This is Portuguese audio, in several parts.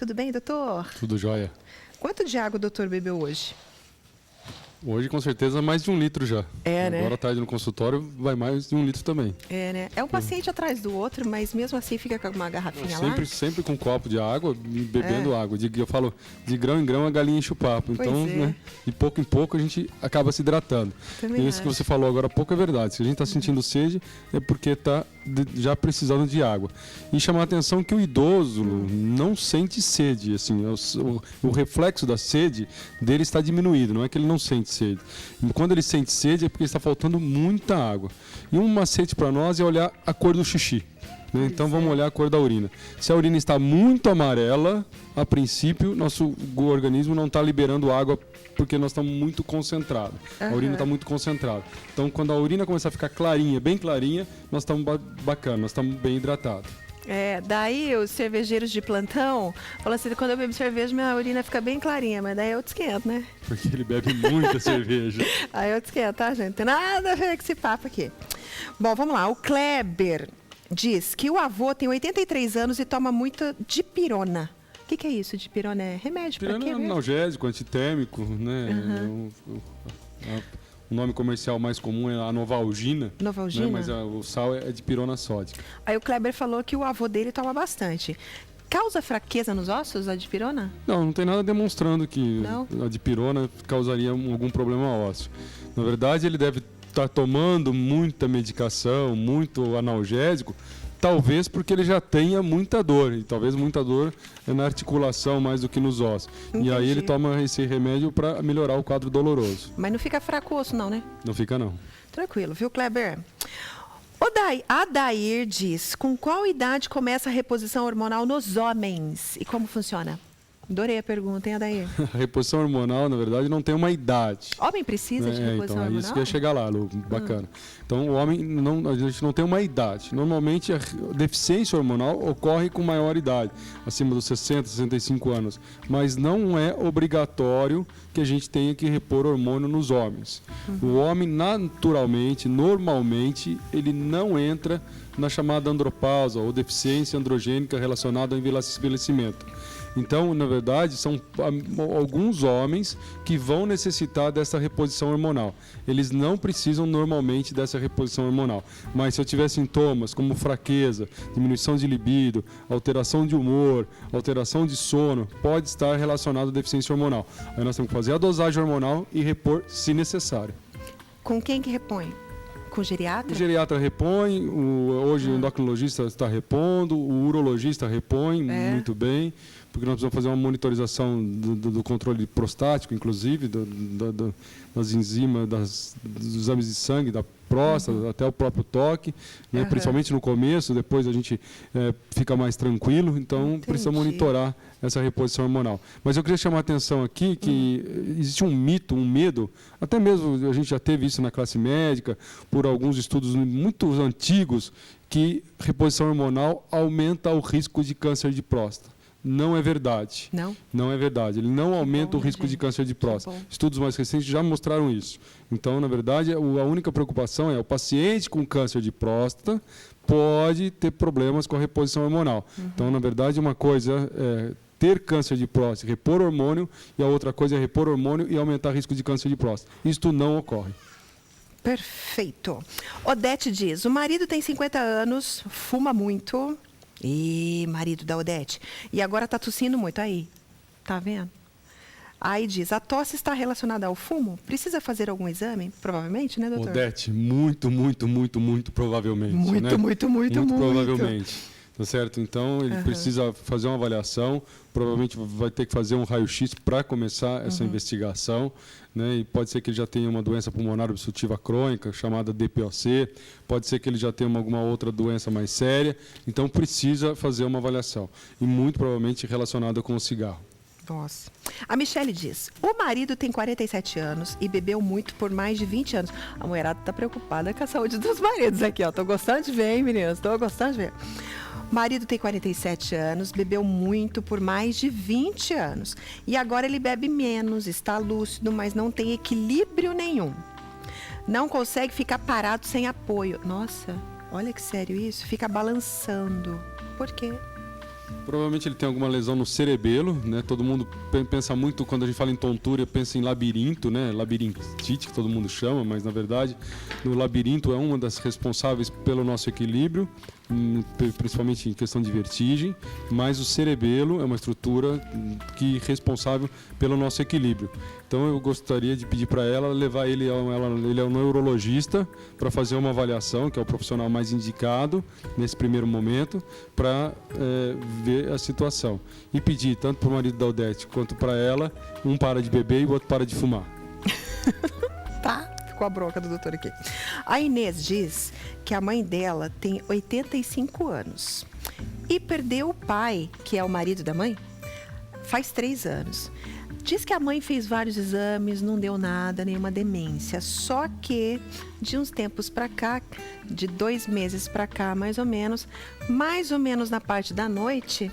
Tudo bem, doutor? Tudo jóia. Quanto de água o doutor bebeu hoje? Hoje, com certeza, mais de 1 litro já. Né? Agora à tarde no consultório vai mais de 1 litro também. Né? É um paciente atrás do outro, mas mesmo assim fica com uma garrafinha lá? Sempre com um copo de água, bebendo água. Eu falo, de grão em grão a galinha enche o papo. Então, né, de pouco em pouco a gente acaba se hidratando. E isso que você falou agora há pouco é verdade. Se a gente está sentindo sede, é porque está já precisando de água. E chamar a atenção que o idoso não sente sede. Assim, o reflexo da sede dele está diminuído, não é que ele não sente sede. E quando ele sente sede é porque está faltando muita água. E um macete para nós é olhar a cor do xixi. Né? Então vamos olhar a cor da urina. Se a urina está muito amarela, a princípio nosso organismo não está liberando água porque nós estamos muito concentrados. A urina está muito concentrada. Então quando a urina começar a ficar clarinha, bem clarinha, nós estamos bacana, nós estamos bem hidratados. Daí os cervejeiros de plantão falam assim, quando eu bebo cerveja minha urina fica bem clarinha, mas daí eu te esquento, né? Porque ele bebe muita cerveja. Aí eu te esquento, tá, gente? Não tem nada a ver com esse papo aqui. Bom, vamos lá. O Kleber diz que o avô tem 83 anos e toma muita dipirona. O que é isso? Dipirona é remédio para quê? Dipirona é analgésico, antitérmico, né? O nome comercial mais comum é a Novalgina. Novalgina? Né? Mas o sal é dipirona sódica. Aí o Kleber falou que o avô dele toma bastante. Causa fraqueza nos ossos a dipirona? Não tem nada demonstrando que a dipirona causaria algum problema ósseo. Na verdade, ele deve estar tomando muita medicação, muito analgésico, talvez porque ele já tenha muita dor, e talvez muita dor é na articulação mais do que nos ossos. Entendi. E aí ele toma esse remédio para melhorar o quadro doloroso. Mas não fica fraco o osso não, né? Não fica não. Tranquilo, viu, Kleber? Adair diz, com qual idade começa a reposição hormonal nos homens? E como funciona? Adorei a pergunta, hein, Adair? A reposição hormonal, na verdade, não tem uma idade. Homem precisa de reposição hormonal? É isso que ia chegar lá, Lu, bacana. Então, o homem, a gente não tem uma idade. Normalmente, a deficiência hormonal ocorre com maior idade, acima dos 60, 65 anos. Mas não é obrigatório que a gente tenha que repor hormônio nos homens. O homem, naturalmente, normalmente, ele não entra na chamada andropausa ou deficiência androgênica relacionada ao envelhecimento. Então, na verdade, são alguns homens que vão necessitar dessa reposição hormonal. Eles não precisam normalmente dessa reposição hormonal. Mas se eu tiver sintomas como fraqueza, diminuição de libido, alteração de humor, alteração de sono, pode estar relacionado à deficiência hormonal. Aí nós temos que fazer a dosagem hormonal e repor se necessário. Com quem que repõe? Com o geriatra? O geriatra repõe, hoje o endocrinologista está repondo, o urologista repõe muito bem, porque nós precisamos fazer uma monitorização do controle prostático, inclusive, das enzimas, dos exames de sangue, da próstata, até o próprio toque, né? Principalmente no começo, depois a gente fica mais tranquilo, então precisa monitorar essa reposição hormonal. Mas eu queria chamar a atenção aqui que existe um mito, um medo, até mesmo a gente já teve isso na classe médica, por alguns estudos muito antigos, que reposição hormonal aumenta o risco de câncer de próstata. Não é verdade. Não é verdade. Ele não aumenta o risco de câncer de próstata. Estudos mais recentes já mostraram isso. Então, na verdade, a única preocupação é o paciente com câncer de próstata pode ter problemas com a reposição hormonal. Então, na verdade, uma coisa é ter câncer de próstata, repor hormônio, e a outra coisa é repor hormônio e aumentar o risco de câncer de próstata. Isto não ocorre. Perfeito. Odete diz, o marido tem 50 anos, fuma muito... E marido da Odete. E agora tá tossindo muito aí. Tá vendo? Aí diz, a tosse está relacionada ao fumo? Precisa fazer algum exame? Provavelmente, né, doutor? Odete, muito provavelmente. Muito provavelmente. Tá certo? Então, ele precisa fazer uma avaliação, provavelmente vai ter que fazer um raio-x para começar essa investigação, né? E pode ser que ele já tenha uma doença pulmonar obstrutiva crônica, chamada DPOC, pode ser que ele já tenha alguma outra doença mais séria, então precisa fazer uma avaliação, e muito provavelmente relacionada com o cigarro. Nossa. A Michele diz, o marido tem 47 anos e bebeu muito por mais de 20 anos. A mulherada está preocupada com a saúde dos maridos aqui, ó. Tô gostando de ver, hein, meninas? Tô gostando de ver. O marido tem 47 anos, bebeu muito por mais de 20 anos. E agora ele bebe menos, está lúcido, mas não tem equilíbrio nenhum. Não consegue ficar parado sem apoio. Nossa, olha que sério isso. Fica balançando. Por quê? Provavelmente ele tem alguma lesão no cerebelo, né? Todo mundo pensa muito, quando a gente fala em tontura, pensa em labirinto, né? Labirintite, que todo mundo chama, mas na verdade no labirinto é uma das responsáveis pelo nosso equilíbrio, principalmente em questão de vertigem, mas o cerebelo é uma estrutura que é responsável pelo nosso equilíbrio. Então eu gostaria de pedir para ela levar ele ao neurologista para fazer uma avaliação, que é o profissional mais indicado nesse primeiro momento, para ver a situação. E pedir tanto para o marido da Odete quanto para ela, um para de beber e o outro para de fumar. Tá? Ficou a bronca do doutor aqui. A Inês diz que a mãe dela tem 85 anos e perdeu o pai, que é o marido da mãe, faz 3 anos. Diz que a mãe fez vários exames, não deu nada, nenhuma demência. Só que, de uns tempos para cá, de 2 meses para cá, mais ou menos na parte da noite,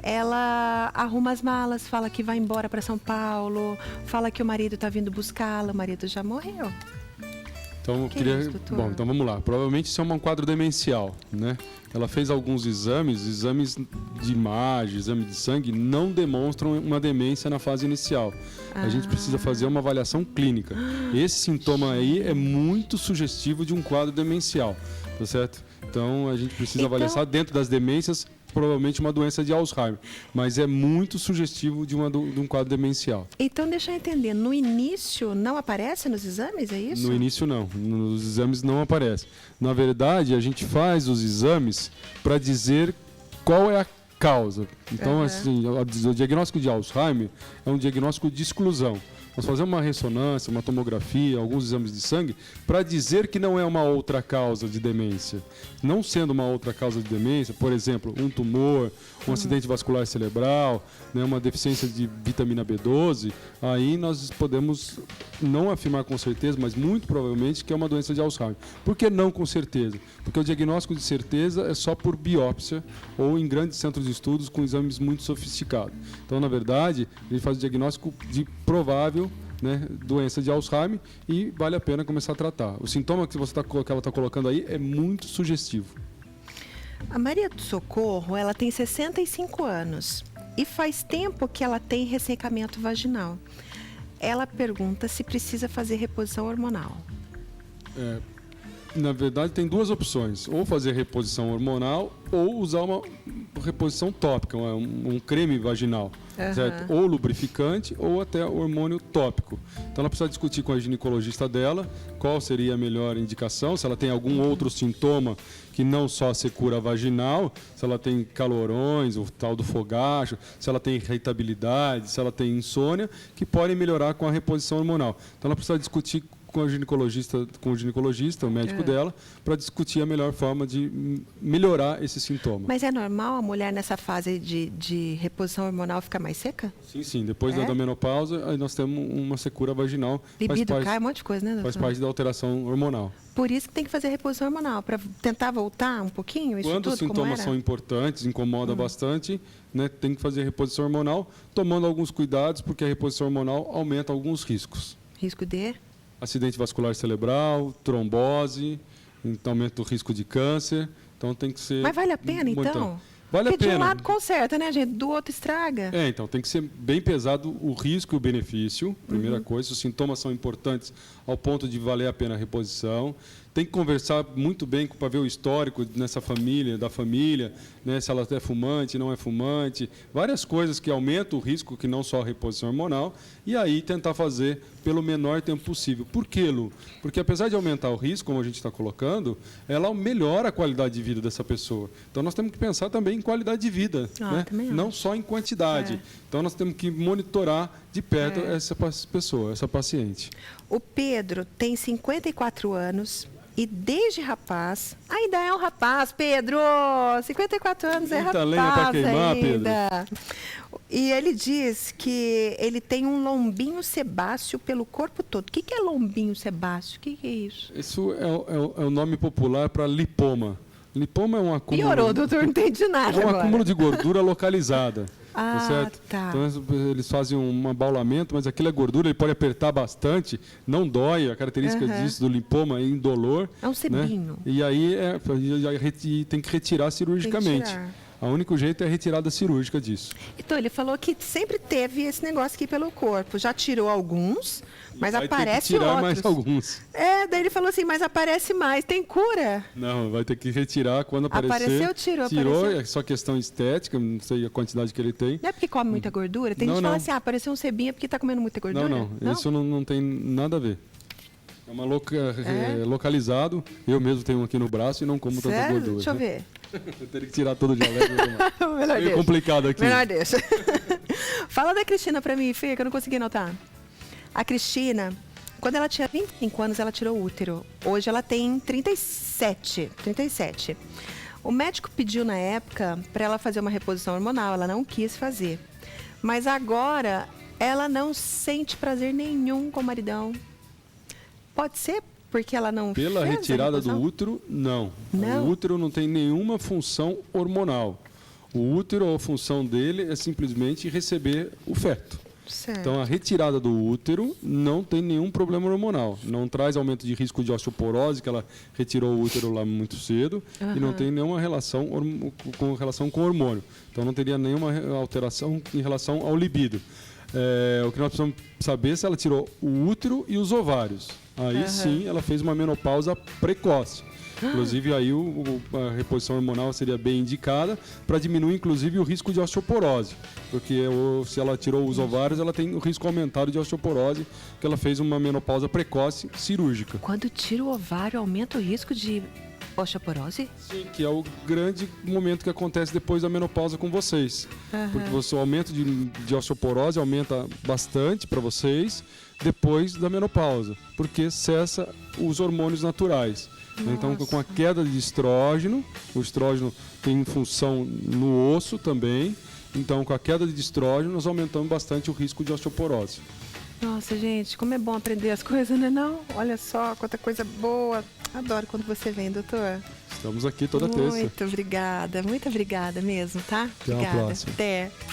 ela arruma as malas, fala que vai embora para São Paulo, fala que o marido está vindo buscá-la, o marido já morreu. Então, eu queria... Bom, então vamos lá. Provavelmente isso é um quadro demencial, né? Ela fez alguns exames de imagem, exame de sangue, não demonstram uma demência na fase inicial. A gente precisa fazer uma avaliação clínica. Esse sintoma aí é muito sugestivo de um quadro demencial, tá certo? Então, a gente precisa avaliar dentro das demências, provavelmente uma doença de Alzheimer, mas é muito sugestivo de um quadro demencial. Então, deixa eu entender, no início não aparece nos exames, é isso? No início não, nos exames não aparece. Na verdade, a gente faz os exames para dizer qual é a causa. Então, assim, o diagnóstico de Alzheimer é um diagnóstico de exclusão. Nós fazemos uma ressonância, uma tomografia, alguns exames de sangue, para dizer que não é uma outra causa de demência. Não sendo uma outra causa de demência, por exemplo, um tumor, um acidente vascular cerebral, né, uma deficiência de vitamina B12, aí nós podemos não afirmar com certeza, mas muito provavelmente que é uma doença de Alzheimer. Por que não com certeza? Porque o diagnóstico de certeza é só por biópsia ou em grandes centros de estudos com exames muito sofisticados. Então, na verdade, a gente faz o diagnóstico de provável, né, doença de Alzheimer e vale a pena começar a tratar. O sintoma que ela está colocando aí é muito sugestivo. A Maria do Socorro, ela tem 65 anos e faz tempo que ela tem ressecamento vaginal. Ela pergunta se precisa fazer reposição hormonal. Na verdade, tem 2 opções. Ou fazer reposição hormonal ou usar uma reposição tópica, um creme vaginal. Certo? Ou lubrificante ou até hormônio tópico. Então ela precisa discutir com a ginecologista dela qual seria a melhor indicação, se ela tem algum outro sintoma que não só secura vaginal, se ela tem calorões, o tal do fogacho, se ela tem irritabilidade, se ela tem insônia, que podem melhorar com a reposição hormonal. Então ela precisa discutir com o ginecologista, o médico dela, para discutir a melhor forma de melhorar esse sintoma. Mas é normal a mulher nessa fase de reposição hormonal ficar mais seca? Sim. Depois da menopausa, aí nós temos uma secura vaginal. Libido cai, um monte de coisa, né, doutor? Faz parte da alteração hormonal. Por isso que tem que fazer reposição hormonal, para tentar voltar um pouquinho isso Quando tudo, os sintomas são importantes, incomoda bastante, né, tem que fazer reposição hormonal, tomando alguns cuidados, porque a reposição hormonal aumenta alguns riscos. Risco de? Acidente vascular cerebral, trombose, então aumenta o risco de câncer. Então tem que ser... Mas vale a pena, então? Vale a Porque pena. de um lado conserta, né, gente? Do outro estraga. Então tem que ser bem pesado o risco e o benefício, primeira coisa. Os sintomas são importantes ao ponto de valer a pena a reposição. Tem que conversar muito bem para ver o histórico da família, né, se ela é fumante, não é fumante, várias coisas que aumentam o risco, que não só a reposição hormonal, e aí tentar fazer pelo menor tempo possível. Por quê, Lu? Porque apesar de aumentar o risco, como a gente está colocando, ela melhora a qualidade de vida dessa pessoa. Então nós temos que pensar também em qualidade de vida, né? Não só em quantidade. Então nós temos que monitorar de perto essa pessoa, essa paciente. O Pedro tem 54 anos. E desde rapaz, ainda é um rapaz, Pedro! 54 anos é rapaz lenha pra queimar, ainda. Pedro. E ele diz que ele tem um lombinho sebáceo pelo corpo todo. O que é lombinho sebáceo? O que é isso? Isso é o nome popular para lipoma. Lipoma é um acúmulo... Piorou, doutor, não entendi nada agora. Acúmulo de gordura localizada. Certo? Tá. Então eles fazem um abaulamento, mas aquela gordura ele pode apertar bastante, não dói. A característica disso do lipoma é indolor. É um sebinho. Né? E aí tem que retirar cirurgicamente. O único jeito é a retirada cirúrgica disso. Então, ele falou que sempre teve esse negócio aqui pelo corpo. Já tirou alguns, mas vai aparece ter que tirar outros. mais alguns. Daí ele falou assim, mas aparece mais. Tem cura? Não, vai ter que retirar quando aparecer. Apareceu, tirou. É só questão estética, não sei a quantidade que ele tem. Não é porque come muita gordura? Tem gente que fala assim, apareceu um sebinho porque tá comendo muita gordura. Não. Isso não tem nada a ver. É uma localizado. Eu mesmo tenho um aqui no braço e não como tanta gordura. Deixa eu ver. Eu teria que tirar todo o dialeto. Melhor Meio complicado aqui. Melhor deixa. Fala da Cristina pra mim, Fê, que eu não consegui notar. A Cristina, quando ela tinha 25 anos, ela tirou o útero. Hoje ela tem 37. O médico pediu na época para ela fazer uma reposição hormonal. Ela não quis fazer. Mas agora ela não sente prazer nenhum com o maridão. Pode ser porque ela não Pela fez retirada do útero, não. O útero não tem nenhuma função hormonal. O útero, a função dele é simplesmente receber o feto. Certo. Então, a retirada do útero não tem nenhum problema hormonal. Não traz aumento de risco de osteoporose, que ela retirou o útero lá muito cedo, e não tem nenhuma relação com hormônio. Então, não teria nenhuma alteração em relação ao libido. O que nós precisamos saber é se ela tirou o útero e os ovários. Aí sim, ela fez uma menopausa precoce. Inclusive, aí a reposição hormonal seria bem indicada para diminuir, inclusive, o risco de osteoporose. Porque se ela tirou os ovários, ela tem o risco aumentado de osteoporose, porque ela fez uma menopausa precoce cirúrgica. Quando tira o ovário, aumenta o risco de osteoporose? Sim, que é o grande momento que acontece depois da menopausa com vocês. Porque o aumento de osteoporose aumenta bastante para vocês depois da menopausa, porque cessa os hormônios naturais. Nossa. Então, com a queda de estrógeno, o estrógeno tem função no osso também, então com a queda de estrógeno nós aumentamos bastante o risco de osteoporose. Nossa, gente, como é bom aprender as coisas, né não? Olha só, quanta coisa boa. Adoro quando você vem, doutor. Estamos aqui toda terça. Muito obrigada mesmo, tá? Até a próxima. Até.